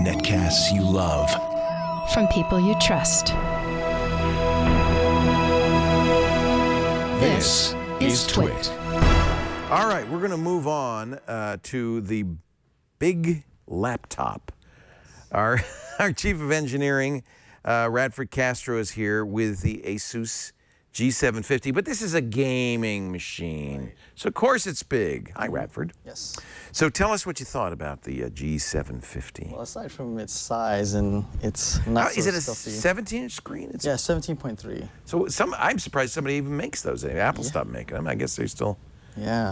Netcasts you love. From people you trust. This is Twit. All right, we're going to move on to the big laptop. Our Chief of Engineering, Radford Castro, is here with the Asus G750, but this is a gaming machine. Right. So, of course, it's big. Hi, Radford. Yes. So tell us what you thought about the G750. Well, aside from its size and it's not so Is it a stuffy. 17-inch screen? Yeah, 17.3. So I'm surprised somebody even makes those. Apple stopped making them. I guess they still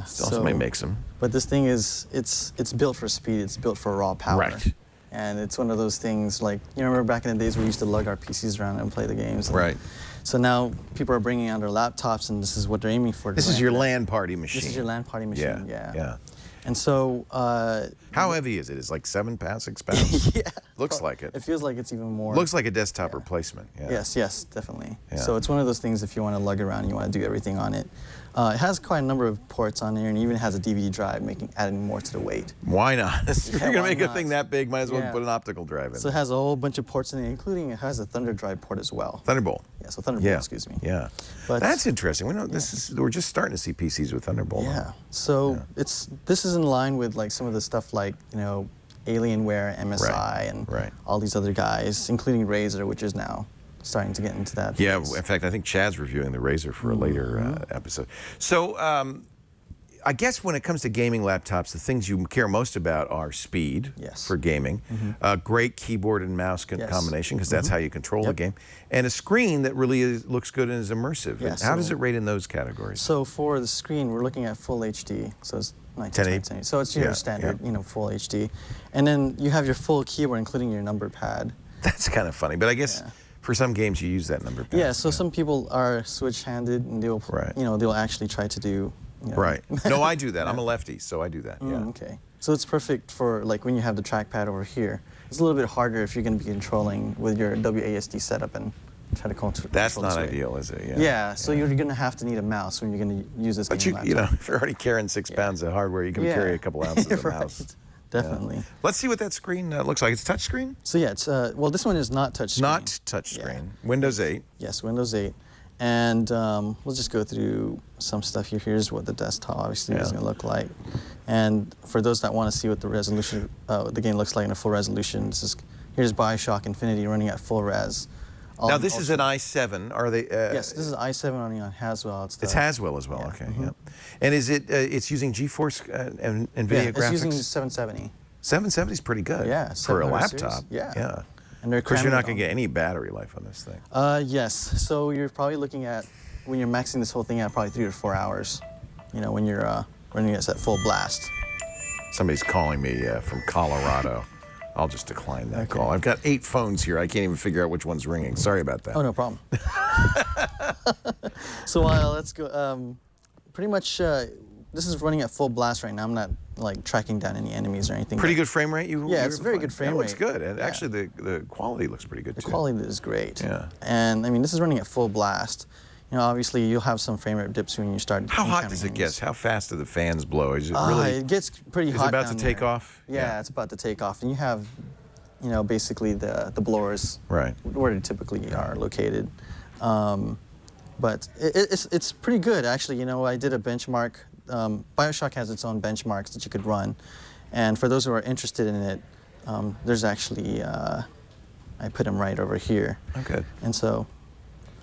somebody makes them. But this thing is, it's built for speed. It's built for raw power. Right. And it's one of those things like, you remember back in the days we used to lug our PCs around and play the games. Right. So now people are bringing out their laptops, and this is what they're aiming for. This is your LAN party machine. This is your LAN party machine, yeah. And so... how heavy is it? It's like 7 pounds, 6 pounds? Yeah. Looks like it. It feels like it's even more. Looks like a desktop replacement. Yeah. Yes, definitely. Yeah. So it's one of those things if you want to lug around, you want to do everything on it. It has quite a number of ports on there, and even has a DVD drive, adding more to the weight. Why not? If you're going to make a not? thing that big, might as well put an optical drive in. So it has a whole bunch of ports in it, including it has a Thunder drive port as well. Thunderbolt. Yeah, so Thunderbolt, excuse me. Yeah. But that's interesting. We know we're just starting to see PCs with Thunderbolt. Yeah. So this is in line with like some of the stuff like, Alienware, MSI, and all these other guys, including Razer, which is now starting to get into that. Yeah, phase. in fact, I think Chad's reviewing the Razer for a later episode. So I guess when it comes to gaming laptops, the things you care most about are speed for gaming, great keyboard and mouse combination, because that's how you control the game, and a screen that really looks good and is immersive. Yeah, how does it rate in those categories? So for the screen, we're looking at full HD, so it's 1080. So it's your standard, full HD. And then you have your full keyboard, including your number pad. That's kind of funny, but I guess for some games you use that number pad. Yeah, so some people are switch-handed, and they'll, they'll actually try to do. Right. No, I do that. I'm a lefty, so I do that. Yeah. Okay. So it's perfect for like when you have the trackpad over here. It's a little bit harder if you're going to be controlling with your WASD setup and try to control. That's not ideal, is it? Yeah. So you're going to have to need a mouse when you're going to use this. But if you're already carrying 6 pounds of hardware, you can carry a couple ounces of mouse. Definitely. Yeah. Let's see what that screen looks like. It's touch screen? So yeah, it's well, this one is not touch screen. Not touch screen. Windows 8. Yes, Windows 8. And we'll just go through some stuff here. Here's what the desktop obviously is going to look like. And for those that want to see what the resolution, the game looks like in a full resolution, here's BioShock Infinity running at full res. Now this is an i7. Are they? Yes, this is i7 running on Haswell. It's Haswell as well. Okay. Yeah. And is it? It's using GeForce and NVIDIA graphics. It's using 770. 770 is pretty good. Yeah. For a laptop. Series. Yeah. Yeah. And of course, you're not going to get any battery life on this thing. Yes. So you're probably looking at, when you're maxing this whole thing out, probably 3 to 4 hours. When you're running it at full blast. Somebody's calling me from Colorado. I'll just decline that call. I've got 8 phones here. I can't even figure out which one's ringing. Sorry about that. Oh, no problem. So let's go. Pretty much, this is running at full blast right now. I'm not like tracking down any enemies or anything. Pretty good frame rate? Yeah, it's a very good frame rate. It looks good. And actually, the quality looks pretty good, too. The quality is great. Yeah. And, I mean, this is running at full blast. Obviously, you'll have some frame rate dips when you start. How hot does it get? How fast do the fans blow? Is it really? It gets pretty hot. Is it about down to take off? Yeah, it's about to take off. And you have, basically the blowers where they typically are located. But it's pretty good, actually. I did a benchmark. BioShock has its own benchmarks that you could run. And for those who are interested in it, there's actually, I put them right over here. Okay. And so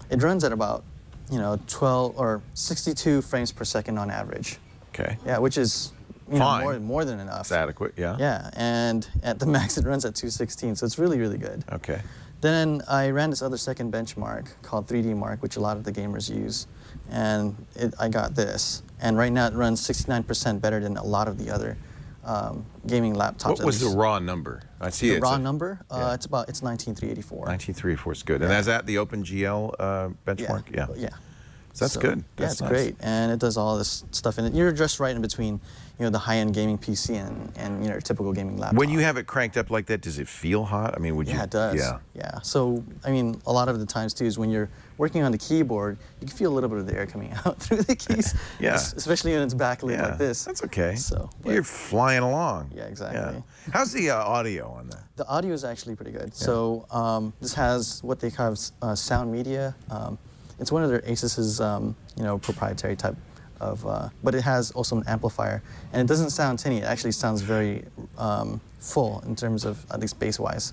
it runs at about, 12 or 62 frames per second on average. Okay. Yeah, which is more than enough. It's adequate, yeah. Yeah, and at the max it runs at 216, so it's really, really good. Okay. Then I ran this other second benchmark called 3D Mark, which a lot of the gamers use, and I got this. And right now it runs 69% better than a lot of the other gaming laptops. What was the raw number? I see the raw number. It's 19384. 19384 is good, and is that the OpenGL benchmark? Yeah. So that's good. That's it's nice. great, and it does all this stuff in it. You're just right in between, the high-end gaming PC and your typical gaming laptop. When you have it cranked up like that, does it feel hot? I mean, would you? Yeah, it does. Yeah. So, I mean, a lot of the times too is when you're working on the keyboard, you can feel a little bit of the air coming out through the keys. Yeah. Especially when it's backlit like this. That's okay. So you're flying along. Yeah, exactly. Yeah. How's the audio on that? The audio is actually pretty good. Yeah. So this has what they call sound media. It's one of their Asus's proprietary type of, but it has also an amplifier, and it doesn't sound tinny. It actually sounds very full in terms of at least bass-wise.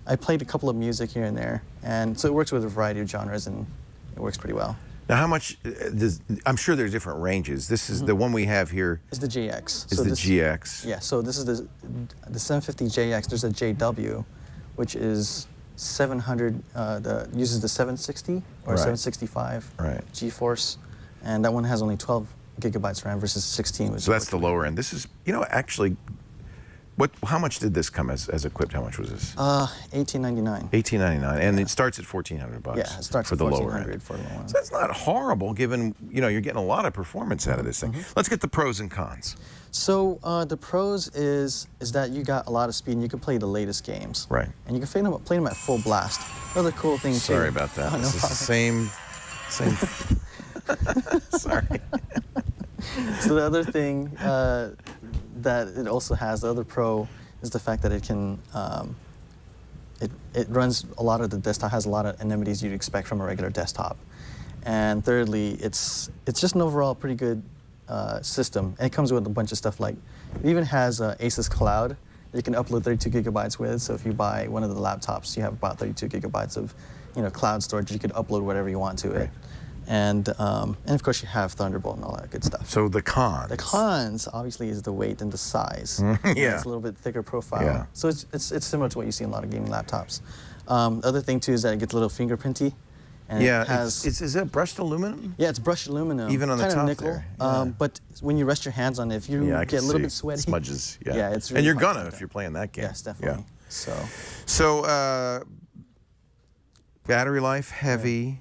I played a couple of music here and there, and so it works with a variety of genres, and it works pretty well. Now, how much? I'm sure there's different ranges. This is the one we have here. It's the JX. Is the GX? Yeah. So this is the 750JX. There's a JW, which is 700. Uses the 760 or 765 GeForce, and that one has only 12 gigabytes RAM versus 16. So that's the lower end. This is, actually. How much did this come as equipped? How much was this? $18.99. $18.99, and it starts at $1,400. Yeah, it starts for at the lower end. $1,400 for the lower end. So that's not horrible, given you're getting a lot of performance out of this thing. Let's get the pros and cons. So the pros is that you got a lot of speed, and you can play the latest games. Right. And you can play them at full blast. Another cool thing too. Sorry about that. This is the same. Sorry. So the other thing that it also has, the other pro, is the fact that it can, it runs a lot of the desktop, has a lot of amenities you'd expect from a regular desktop. And thirdly, it's just an overall pretty good system. And it comes with a bunch of stuff like, it even has Asus Cloud that you can upload 32 gigabytes with. So if you buy one of the laptops, you have about 32 gigabytes of cloud storage. You could upload whatever you want to it. And of course you have Thunderbolt and all that good stuff. So the cons? The cons, obviously, is the weight and the size. Yeah. It's a little bit thicker profile. Yeah. So it's similar to what you see in a lot of gaming laptops. The other thing too is that it gets a little fingerprinty. And yeah. it has, is it brushed aluminum? Yeah, it's brushed aluminum. Even on the kind top of nickel. there. Yeah. But when you rest your hands on it, if you get a little bit sweaty, smudges. Yeah. Yeah, it's really and you're hard gonna if you're playing that game. Yes, definitely. Yeah. So battery life heavy.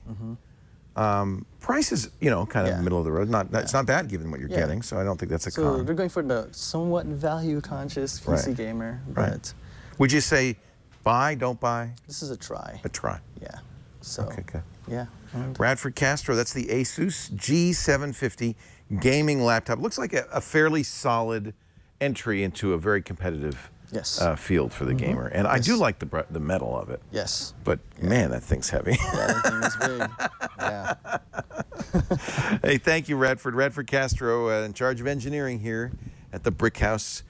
Price is, kind of middle of the road. It's not bad given what you're getting, so I don't think that's a con. So they're going for the somewhat value-conscious PC gamer, but would you say buy, don't buy? This is a try. A try. Yeah. So. Okay, good. Yeah. Radford Castro, that's the Asus G750 gaming laptop. Looks like a fairly solid entry into a very competitive field for the gamer. And I do like the metal of it. Yes. But man, that thing's heavy. Yeah, that thing is big. Yeah. Hey, thank you, Radford. Radford Castro, in charge of engineering here at the Brick House